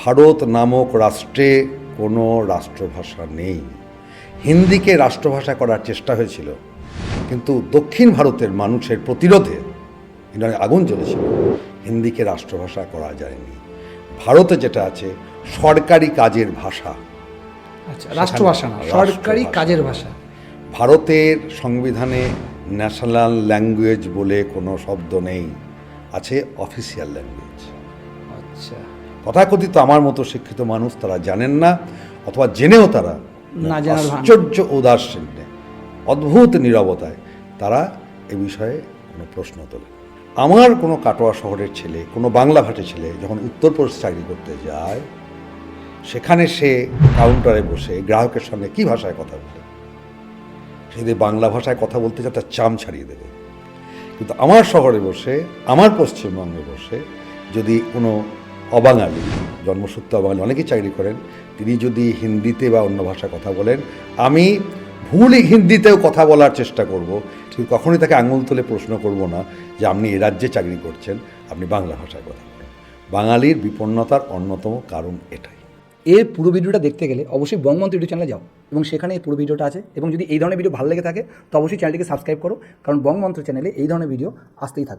ভারত নামক রাষ্ট্রে কোনো রাষ্ট্রভাষা নেই। হিন্দিকে রাষ্ট্রভাষা করার চেষ্টা হয়েছিল, কিন্তু দক্ষিণ ভারতের মানুষের প্রতিরোধে ইন্ডিয়ায় আগুন জ্বলেছিল। হিন্দিকে রাষ্ট্রভাষা করা যায়নি। ভারতে যেটা আছে সরকারি কাজের ভাষা, আচ্ছা, রাষ্ট্রভাষা না, সরকারি রাষ্ট্রভাষা। কাজের ভাষা। ভারতের সংবিধানে ন্যাশনাল ল্যাঙ্গুয়েজ বলে কোনো শব্দ নেই, আছে অফিসিয়াল ল্যাঙ্গুয়েজ। আচ্ছা, তথাকথিত আমার মতো শিক্ষিত মানুষ তারা জানেন না, অথবা জেনেও তারা না জানার ভান। আশ্চর্য উদাসীন্যে, অদ্ভুত নীরবতায় তারা এ বিষয়ে কোনো প্রশ্ন তোলে। আমার কোনো কাটোয়া শহরের ছেলে, কোনো বাংলাভাষী ছেলে যখন উত্তরপ্রদেশ চাকরি করতে যায়, সেখানে সে কাউন্টারে বসে গ্রাহকের সঙ্গে কি ভাষায় কথা বলে, সে যদি বাংলা ভাষায় কথা বলতে চায় তার চাম ছাড়িয়ে দেবে। কিন্তু আমার শহরে বসে, আমার পশ্চিমবঙ্গে বসে যদি কোনো অবাঙালি, জন্মসূত্রে অবাঙালি অনেকেই চাকরি করেন, তিনি যদি হিন্দিতে বা অন্য ভাষায় কথা বলেন, আমি ভুল হিন্দিতেও কথা বলার চেষ্টা করব, কিন্তু কখনোই তাকে আঙুল তুলে প্রশ্ন করব না যে আপনি এ রাজ্যে চাকরি করছেন, আপনি বাংলা ভাষায় কথা বলেন। বাঙালির বিপন্নতার অন্যতম কারণ এটাই। এর পুরো ভিডিওটা দেখতে গেলে অবশ্যই বঙ্গমন্ত্র ইউটিউব চ্যানেলে যাও, এবং সেখানে এই পুরো ভিডিওটা আছে। এবং যদি এই ধরনের ভিডিও ভালো লেগে থাকে তো অবশ্যই চ্যানেলটিকে সাবস্ক্রাইব করো, কারণ বঙ্গমন্ত্র চ্যানেলে এই ধরনের ভিডিও আসতেই থাকবে।